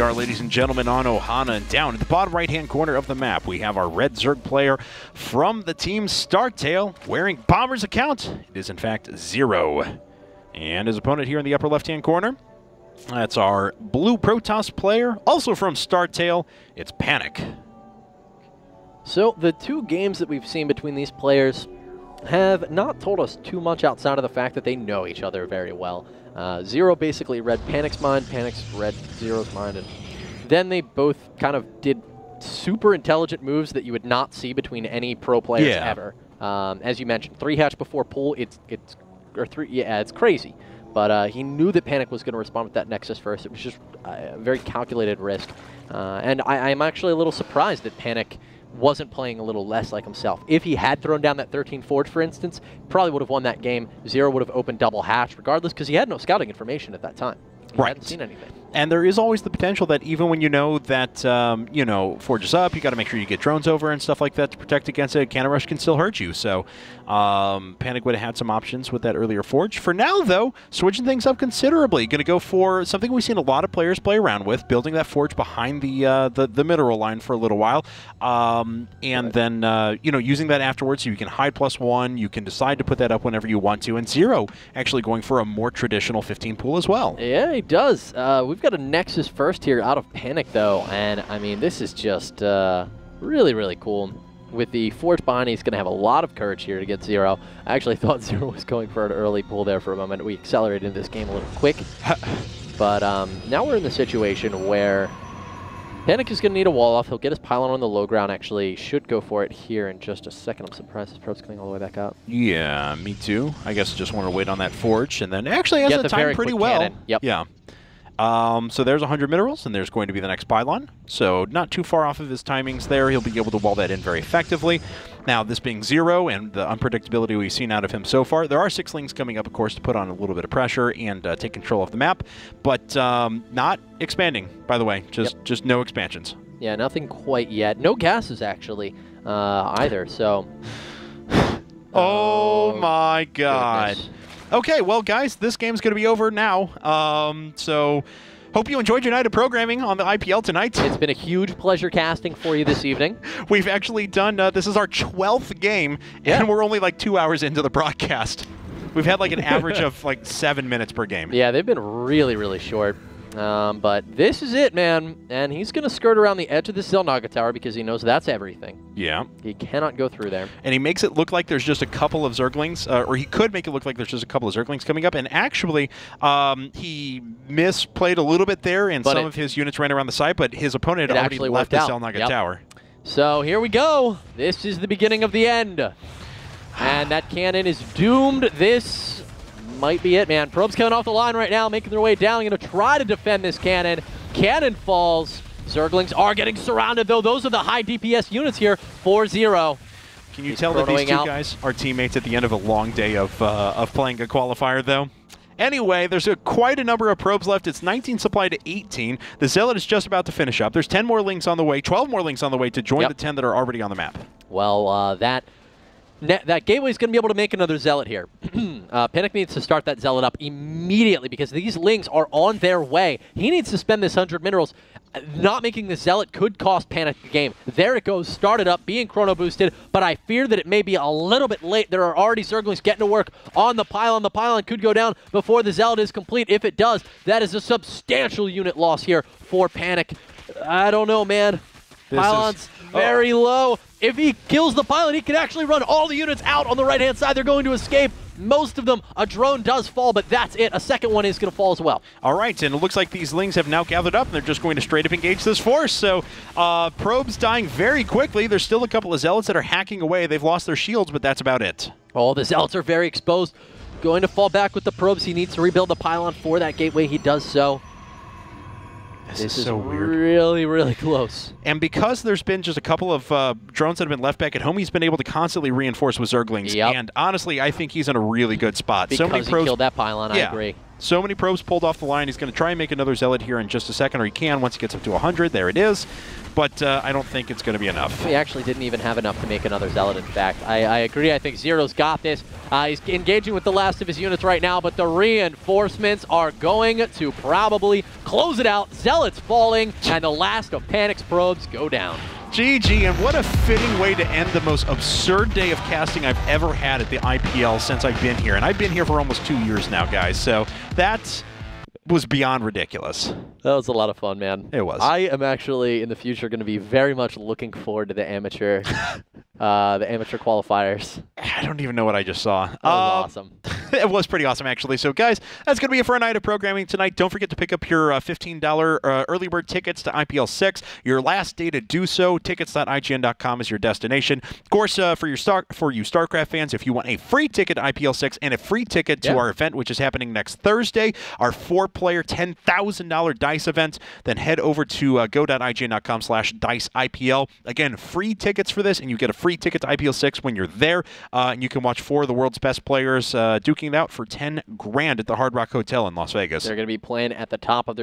are, ladies and gentlemen, on Ohana, and down at the bottom right-hand corner of the map, we have our red Zerg player from the team Startail wearing Bomber's account. It is, in fact, 0. And his opponent here in the upper left-hand corner, that's our blue Protoss player, also from Startail. It's Panic. So the two games that we've seen between these players have not told us too much outside of the fact that they know each other very well. Zero basically read Panic's mind, Panic's read Zero's mind, and then they both kind of did super intelligent moves that you would not see between any pro players ever. As you mentioned, 3-hatch before pull, it's crazy. But he knew that Panic was going to respond with that Nexus first. It was just a very calculated risk. And I'm actually a little surprised that Panic wasn't playing a little less like himself. If he had thrown down that 13 Forge, for instance, probably would have won that game. Zero would have opened double hatch regardless, because he had no scouting information at that time. He hadn't seen anything. And there is always the potential that even when you know that, you know, Forge is up, you got to make sure you get drones over and stuff like that to protect against it. Cannon Rush can still hurt you. So Panic would have had some options with that earlier Forge. For now, though, switching things up considerably. Going to go for something we've seen a lot of players play around with, building that Forge behind the mineral line for a little while. And then, you know, using that afterwards so you can hide +1. You can decide to put that up whenever you want to. And Zero actually going for a more traditional 15 pool as well. Yeah, he does. We've got a Nexus first here out of Panic, though, and I mean, this is just really, really cool. With the Forge behind, he's going to have a lot of courage here to get Zero. I actually thought Zero was going for an early pull there for a moment. We accelerated into this game a little quick. But now we're in the situation where Panic is going to need a wall off. He'll get his pylon on the low ground, actually. Should go for it here in just a second. I'm surprised his probe's coming all the way back up. Yeah, me too. I guess just want to wait on that Forge, and then actually has the time pretty well. Cannon. Yep. Yeah. So there's 100 minerals, and there's going to be the next pylon. So not too far off of his timings there. He'll be able to wall that in very effectively. Now, this being Zero and the unpredictability we've seen out of him so far, there are 6-lings coming up, of course, to put on a little bit of pressure and take control of the map. But not expanding, by the way. Just no expansions. Yeah, nothing quite yet. No gases, actually, either. So. Oh my God. Goodness. Okay, well, guys, this game's going to be over now. So hope you enjoyed your night of programming on the IPL tonight. It's been a huge pleasure casting for you this evening. We've actually done, this is our 12th game, and we're only like 2 hours into the broadcast. We've had like an average of like 7 minutes per game. Yeah, they've been really, really short. But this is it, man. And he's going to skirt around the edge of the Xel'Naga Tower because he knows that's everything. Yeah. He cannot go through there. And he makes it look like there's just a couple of Zerglings, or he could make it look like there's just a couple of Zerglings coming up. And actually, he misplayed a little bit there, and some of his units ran around the side, but his opponent had already left the Xel'Naga Tower. So here we go. This is the beginning of the end. And that cannon is doomed. This might be it, man. Probes coming off the line right now, making their way down. Going to try to defend this cannon. Cannon falls. Zerglings are getting surrounded, though. Those are the high DPS units here for Zero. Can you tell that these two guys are teammates at the end of a long day of playing a qualifier, though? Anyway, there's quite a number of probes left. It's 19 supply to 18. The Zealot is just about to finish up. There's 10 more links on the way, 12 more links on the way to join the 10 that are already on the map. Well, that Gateway is going to be able to make another Zealot here. Panic needs to start that Zealot up immediately because these Lings are on their way. He needs to spend this 100 minerals. Not making the Zealot could cost Panic the game. There it goes, started up, being chrono boosted, but I fear that it may be a little bit late. There are already Zerglings getting to work on the pylon. The pylon could go down before the Zealot is complete. If it does, that is a substantial unit loss here for Panic. I don't know, man. Pylon's very low. If he kills the pylon, he can actually run all the units out on the right-hand side. They're going to escape. Most of them, a drone does fall, but that's it. A second one is going to fall as well. All right, and it looks like these Lings have now gathered up, and they're just going to straight up engage this force. So probes dying very quickly. There's still a couple of Zealots that are hacking away. They've lost their shields, but that's about it. Oh, the Zealots are very exposed. Going to fall back with the probes. He needs to rebuild the pylon for that gateway. He does so. This is so weird. Really, really close. And because there's been just a couple of drones that have been left back at home, he's been able to constantly reinforce with Zerglings. And honestly, I think he's in a really good spot. Because he killed that pylon, I agree. So many probes pulled off the line. He's going to try and make another Zealot here in just a second, or he can once he gets up to 100. There it is. But I don't think it's going to be enough. He actually didn't even have enough to make another Zealot, in fact. I agree. I think Zero's got this. He's engaging with the last of his units right now, but the reinforcements are going to probably close it out. Zealots falling, and the last of Panic's probes go down. GG, and what a fitting way to end the most absurd day of casting I've ever had at the IPL since I've been here. And I've been here for almost 2 years now, guys. So that was beyond ridiculous. That was a lot of fun, man. It was. I am actually, in the future, going to be very much looking forward to the amateur qualifiers. I don't even know what I just saw. That was awesome. It was pretty awesome, actually. So, guys, that's going to be it for a night of programming tonight. Don't forget to pick up your $15 early bird tickets to IPL 6. Your last day to do so, tickets.ign.com is your destination. Of course, for you StarCraft fans, if you want a free ticket to IPL 6 and a free ticket to our event, which is happening next Thursday, our 4-player $10,000 dice event, then head over to go.ign.com/diceipl. Again, free tickets for this, and you get a free ticket to IPL 6 when you're there. And you can watch 4 of the world's best players duking it out for $10 grand at the Hard Rock Hotel in Las Vegas. They're going to be playing at the top of their